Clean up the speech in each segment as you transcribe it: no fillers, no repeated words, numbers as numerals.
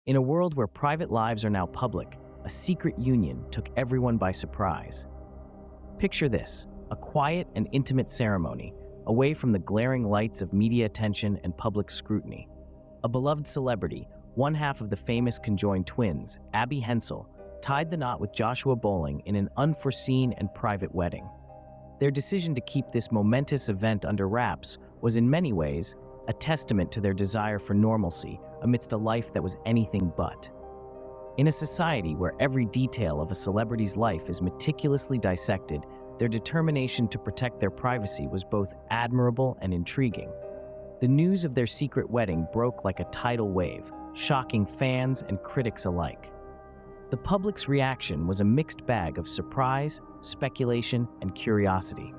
In a world where private lives are now public, a secret union took everyone by surprise. Picture this, a quiet and intimate ceremony, away from the glaring lights of media attention and public scrutiny. A beloved celebrity, one half of the famous Conjoined twins, Abby Hensel, tied the knot with Joshua Bowling in an unforeseen and private wedding. Their decision to keep this momentous event under wraps was in many ways a testament to their desire for normalcy amidst a life that was anything but. In a society where every detail of a celebrity's life is meticulously dissected, their determination to protect their privacy was both admirable and intriguing. The news of their secret wedding broke like a tidal wave, shocking fans and critics alike. The public's reaction was a mixed bag of surprise, speculation, and curiosity.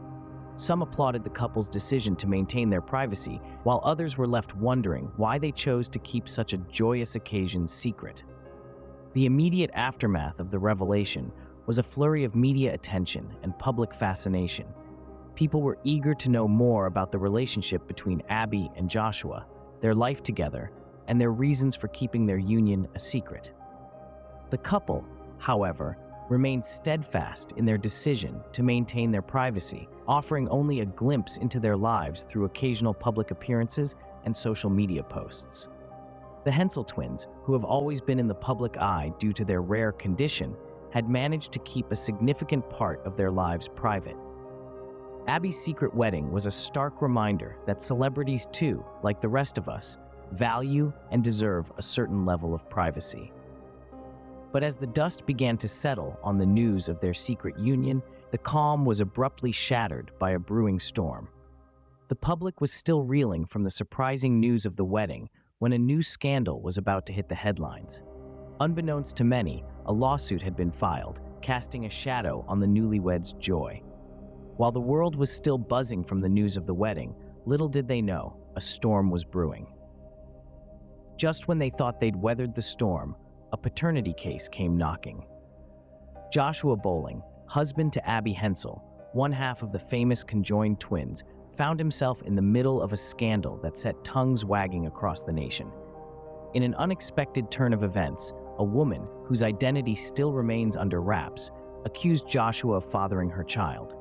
Some applauded the couple's decision to maintain their privacy, while others were left wondering why they chose to keep such a joyous occasion secret. The immediate aftermath of the revelation was a flurry of media attention and public fascination. People were eager to know more about the relationship between Abby and Joshua, their life together, and their reasons for keeping their union a secret. The couple, however, remained steadfast in their decision to maintain their privacy, offering only a glimpse into their lives through occasional public appearances and social media posts. The Hensel twins, who have always been in the public eye due to their rare condition, had managed to keep a significant part of their lives private. Abby's secret wedding was a stark reminder that celebrities too, like the rest of us, value and deserve a certain level of privacy. But as the dust began to settle on the news of their secret union, the calm was abruptly shattered by a brewing storm. The public was still reeling from the surprising news of the wedding when a new scandal was about to hit the headlines. Unbeknownst to many, a lawsuit had been filed, casting a shadow on the newlyweds' joy. While the world was still buzzing from the news of the wedding, little did they know, a storm was brewing. Just when they thought they'd weathered the storm, a paternity case came knocking. Joshua Bowling, husband to Abby Hensel, one half of the famous Conjoined twins, found himself in the middle of a scandal that set tongues wagging across the nation. In an unexpected turn of events, a woman, whose identity still remains under wraps, accused Joshua of fathering her child.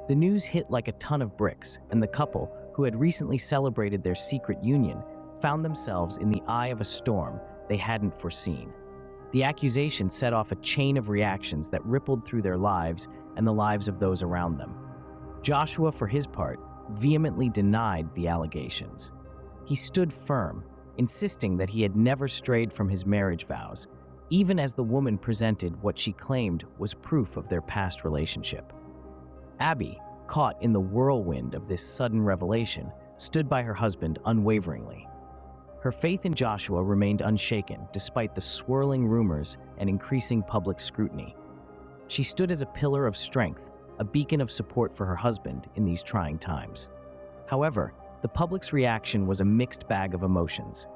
The news hit like a ton of bricks, and the couple, who had recently celebrated their secret union, found themselves in the eye of a storm they hadn't foreseen. The accusation set off a chain of reactions that rippled through their lives and the lives of those around them. Joshua, for his part, vehemently denied the allegations. He stood firm, insisting that he had never strayed from his marriage vows, even as the woman presented what she claimed was proof of their past relationship. Abby, caught in the whirlwind of this sudden revelation, stood by her husband unwaveringly. Her faith in Joshua remained unshaken despite the swirling rumors and increasing public scrutiny. She stood as a pillar of strength, a beacon of support for her husband in these trying times. However, the public's reaction was a mixed bag of emotions.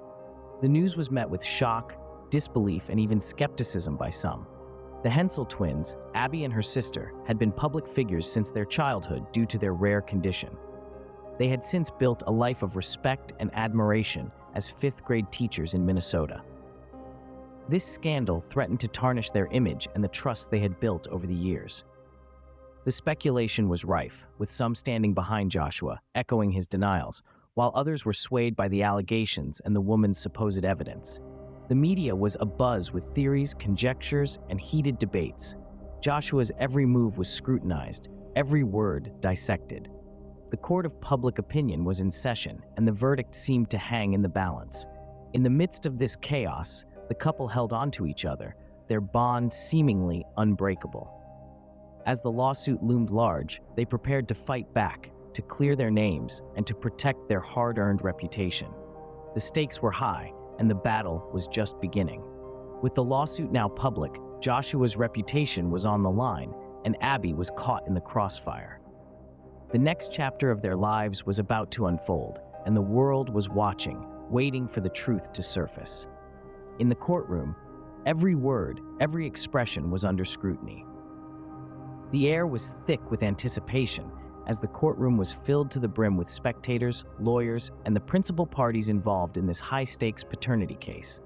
The news was met with shock, disbelief, and even skepticism by some. The Hensel twins, Abby and her sister, had been public figures since their childhood due to their rare condition. They had since built a life of respect and admiration as fifth-grade teachers in Minnesota. This scandal threatened to tarnish their image and the trust they had built over the years. The speculation was rife, with some standing behind Joshua, echoing his denials, while others were swayed by the allegations and the woman's supposed evidence. The media was abuzz with theories, conjectures, and heated debates. Joshua's every move was scrutinized, every word dissected. The court of public opinion was in session, and the verdict seemed to hang in the balance. In the midst of this chaos, the couple held on to each other, their bond seemingly unbreakable. As the lawsuit loomed large, they prepared to fight back, to clear their names, and to protect their hard-earned reputation. The stakes were high, and the battle was just beginning. With the lawsuit now public, Joshua's reputation was on the line, and Abby was caught in the crossfire. The next chapter of their lives was about to unfold, and the world was watching, waiting for the truth to surface. In the courtroom, every word, every expression was under scrutiny. The air was thick with anticipation as the courtroom was filled to the brim with spectators, lawyers, and the principal parties involved in this high-stakes paternity case.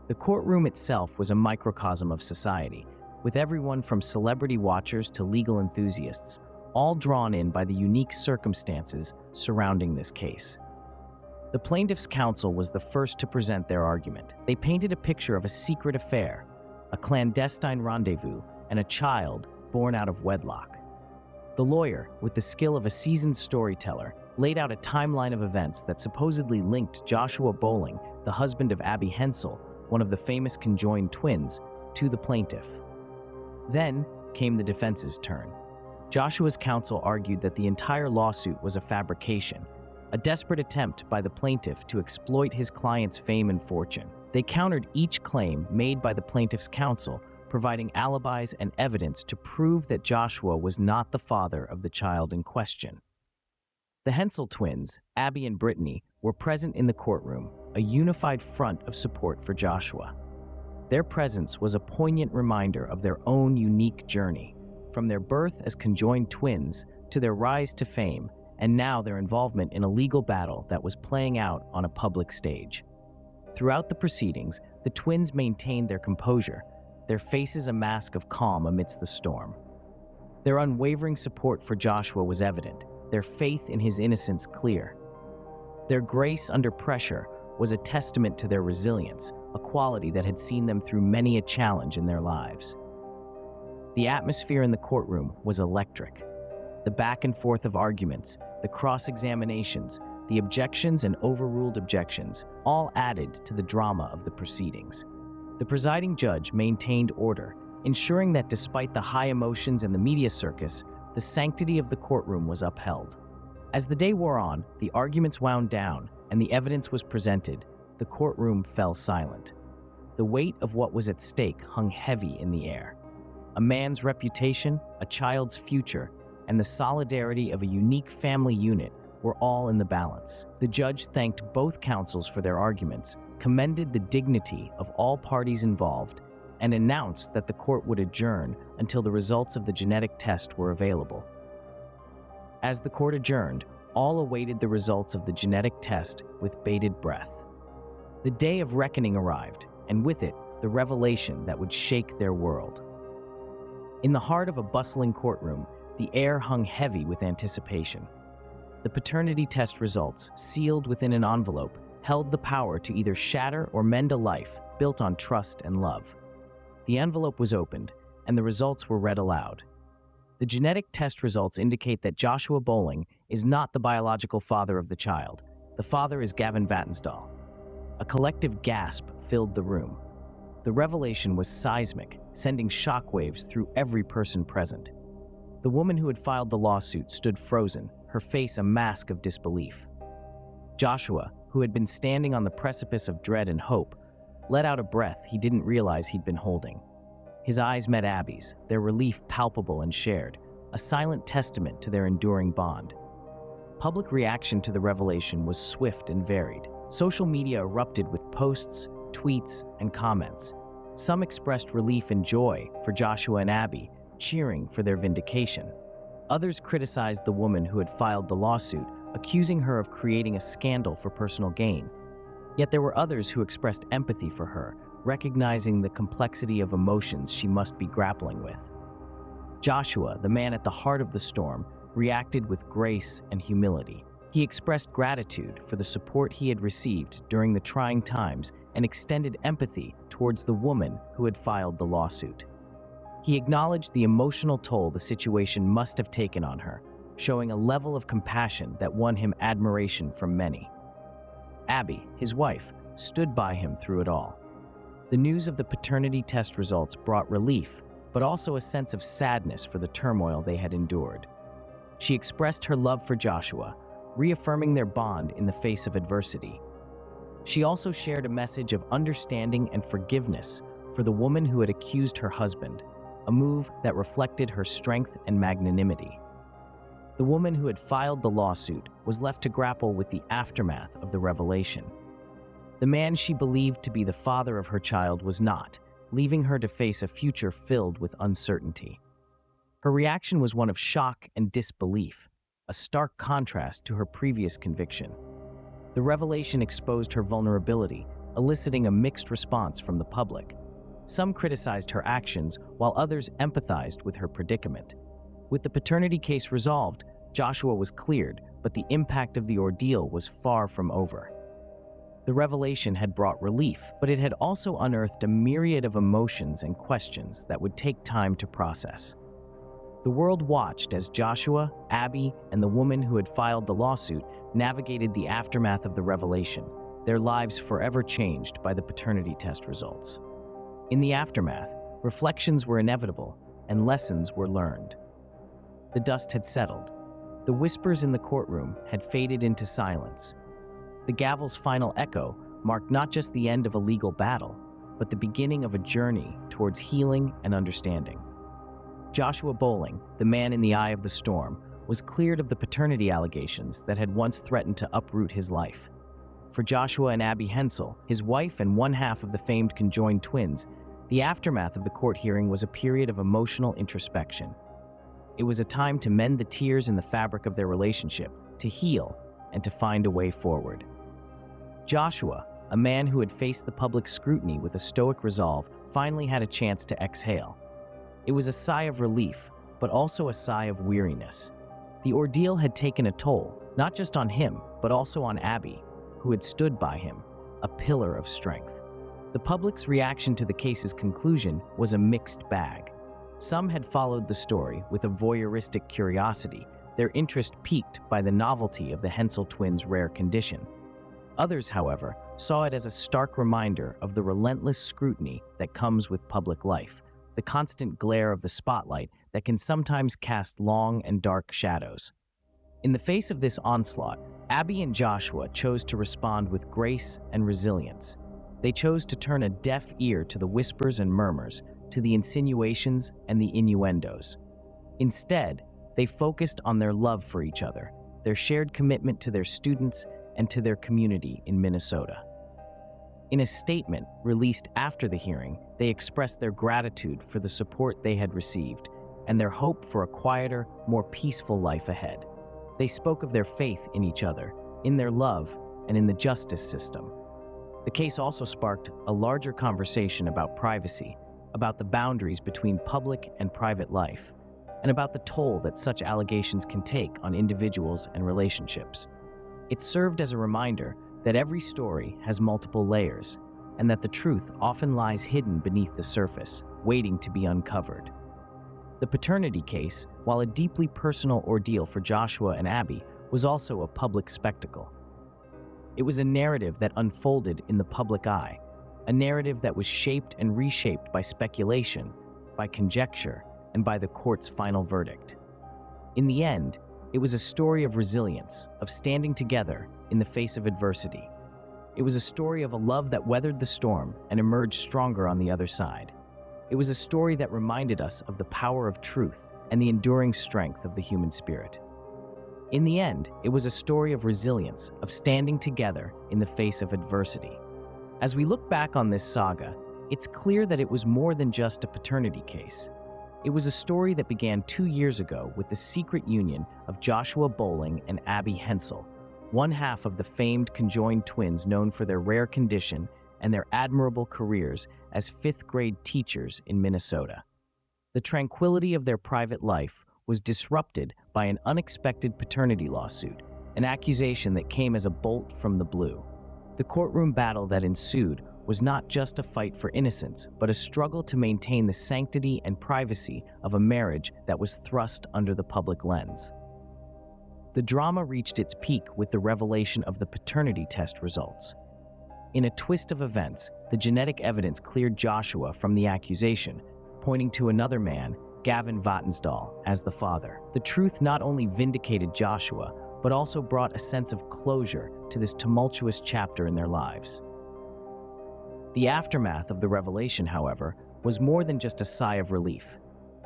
The courtroom itself was a microcosm of society, with everyone from celebrity watchers to legal enthusiasts, all drawn in by the unique circumstances surrounding this case. The plaintiff's counsel was the first to present their argument. They painted a picture of a secret affair, a clandestine rendezvous, and a child born out of wedlock. The lawyer, with the skill of a seasoned storyteller, laid out a timeline of events that supposedly linked Joshua Bowling, the husband of Abby Hensel, one of the famous conjoined twins, to the plaintiff. Then came the defense's turn. Joshua's counsel argued that the entire lawsuit was a fabrication, a desperate attempt by the plaintiff to exploit his client's fame and fortune. They countered each claim made by the plaintiff's counsel, providing alibis and evidence to prove that Joshua was not the father of the child in question. The Hensel twins, Abby and Brittany, were present in the courtroom, a unified front of support for Joshua. Their presence was a poignant reminder of their own unique journey, from their birth as conjoined twins to their rise to fame, and now their involvement in a legal battle that was playing out on a public stage. Throughout the proceedings, the twins maintained their composure, their faces a mask of calm amidst the storm. Their unwavering support for Joshua was evident, their faith in his innocence clear. Their grace under pressure was a testament to their resilience, a quality that had seen them through many a challenge in their lives. The atmosphere in the courtroom was electric. The back and forth of arguments, the cross-examinations, the objections and overruled objections, all added to the drama of the proceedings. The presiding judge maintained order, ensuring that despite the high emotions and the media circus, the sanctity of the courtroom was upheld. As the day wore on, the arguments wound down, and the evidence was presented. The courtroom fell silent. The weight of what was at stake hung heavy in the air. A man's reputation, a child's future, and the solidarity of a unique family unit were all in the balance. The judge thanked both counsels for their arguments, commended the dignity of all parties involved, and announced that the court would adjourn until the results of the genetic test were available. As the court adjourned, all awaited the results of the genetic test with bated breath. The day of reckoning arrived, and with it, the revelation that would shake their world. In the heart of a bustling courtroom, the air hung heavy with anticipation. The paternity test results, sealed within an envelope, held the power to either shatter or mend a life built on trust and love. The envelope was opened, and the results were read aloud. The genetic test results indicate that Joshua Bowling is not the biological father of the child. The father is Gavin Vatnsdal. A collective gasp filled the room. The revelation was seismic, sending shockwaves through every person present. The woman who had filed the lawsuit stood frozen, her face a mask of disbelief. Joshua, who had been standing on the precipice of dread and hope, let out a breath he didn't realize he'd been holding. His eyes met Abby's, their relief palpable and shared, a silent testament to their enduring bond. Public reaction to the revelation was swift and varied. Social media erupted with posts, tweets, and comments. Some expressed relief and joy for Joshua and Abby, cheering for their vindication. Others criticized the woman who had filed the lawsuit, accusing her of creating a scandal for personal gain. Yet there were others who expressed empathy for her, recognizing the complexity of emotions she must be grappling with. Joshua, the man at the heart of the storm, reacted with grace and humility. He expressed gratitude for the support he had received during the trying times and extended empathy towards the woman who had filed the lawsuit. He acknowledged the emotional toll the situation must have taken on her, showing a level of compassion that won him admiration from many. Abby, his wife, stood by him through it all. The news of the paternity test results brought relief, but also a sense of sadness for the turmoil they had endured. She expressed her love for Joshua, reaffirming their bond in the face of adversity. She also shared a message of understanding and forgiveness for the woman who had accused her husband, a move that reflected her strength and magnanimity. The woman who had filed the lawsuit was left to grapple with the aftermath of the revelation. The man she believed to be the father of her child was not, leaving her to face a future filled with uncertainty. Her reaction was one of shock and disbelief, a stark contrast to her previous conviction. The revelation exposed her vulnerability, eliciting a mixed response from the public. Some criticized her actions, while others empathized with her predicament. With the paternity case resolved, Joshua was cleared, but the impact of the ordeal was far from over. The revelation had brought relief, but it had also unearthed a myriad of emotions and questions that would take time to process. The world watched as Joshua, Abby, and the woman who had filed the lawsuit navigated the aftermath of the revelation, their lives forever changed by the paternity test results. In the aftermath, reflections were inevitable and lessons were learned. The dust had settled. The whispers in the courtroom had faded into silence. The gavel's final echo marked not just the end of a legal battle, but the beginning of a journey towards healing and understanding. Joshua Bowling, the man in the eye of the storm, was cleared of the paternity allegations that had once threatened to uproot his life. For Joshua and Abby Hensel, his wife and one half of the famed Conjoined twins, the aftermath of the court hearing was a period of emotional introspection. It was a time to mend the tears in the fabric of their relationship, to heal, and to find a way forward. Joshua, a man who had faced the public scrutiny with a stoic resolve, finally had a chance to exhale. It was a sigh of relief, but also a sigh of weariness. The ordeal had taken a toll, not just on him, but also on Abby, who had stood by him, a pillar of strength. The public's reaction to the case's conclusion was a mixed bag. Some had followed the story with a voyeuristic curiosity, their interest piqued by the novelty of the Hensel twins' rare condition. Others, however, saw it as a stark reminder of the relentless scrutiny that comes with public life, the constant glare of the spotlight that can sometimes cast long and dark shadows. In the face of this onslaught, Abby and Joshua chose to respond with grace and resilience. They chose to turn a deaf ear to the whispers and murmurs, to the insinuations and the innuendos. Instead, they focused on their love for each other, their shared commitment to their students, and to their community in Minnesota. In a statement released after the hearing, they expressed their gratitude for the support they had received and their hope for a quieter, more peaceful life ahead. They spoke of their faith in each other, in their love, and in the justice system. The case also sparked a larger conversation about privacy, about the boundaries between public and private life, and about the toll that such allegations can take on individuals and relationships. It served as a reminder that every story has multiple layers, and that the truth often lies hidden beneath the surface, waiting to be uncovered. The paternity case, while a deeply personal ordeal for Joshua and Abby, was also a public spectacle. It was a narrative that unfolded in the public eye, a narrative that was shaped and reshaped by speculation, by conjecture, and by the court's final verdict. In the end, it was a story of resilience, of standing together in the face of adversity. It was a story of a love that weathered the storm and emerged stronger on the other side. It was a story that reminded us of the power of truth and the enduring strength of the human spirit. In the end, it was a story of resilience, of standing together in the face of adversity. As we look back on this saga, it's clear that it was more than just a paternity case. It was a story that began 2 years ago with the secret union of Joshua Bowling and Abby Hensel, one half of the famed Conjoined twins known for their rare condition and their admirable careers as fifth-grade teachers in Minnesota. The tranquility of their private life was disrupted by an unexpected paternity lawsuit, an accusation that came as a bolt from the blue. The courtroom battle that ensued was not just a fight for innocence, but a struggle to maintain the sanctity and privacy of a marriage that was thrust under the public lens. The drama reached its peak with the revelation of the paternity test results. In a twist of events, the genetic evidence cleared Joshua from the accusation, pointing to another man, Gavin Vatnsdal, as the father. The truth not only vindicated Joshua, but also brought a sense of closure to this tumultuous chapter in their lives. The aftermath of the revelation, however, was more than just a sigh of relief.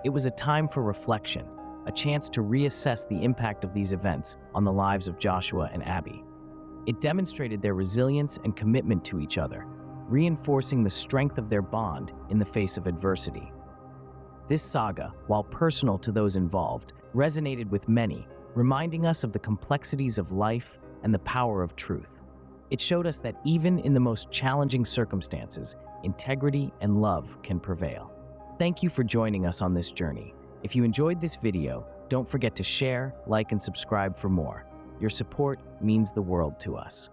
It was a time for reflection, a chance to reassess the impact of these events on the lives of Joshua and Abby. It demonstrated their resilience and commitment to each other, reinforcing the strength of their bond in the face of adversity. This saga, while personal to those involved, resonated with many, reminding us of the complexities of life and the power of truth. It showed us that even in the most challenging circumstances, integrity and love can prevail. Thank you for joining us on this journey. If you enjoyed this video, don't forget to share, like, and subscribe for more. Your support means the world to us.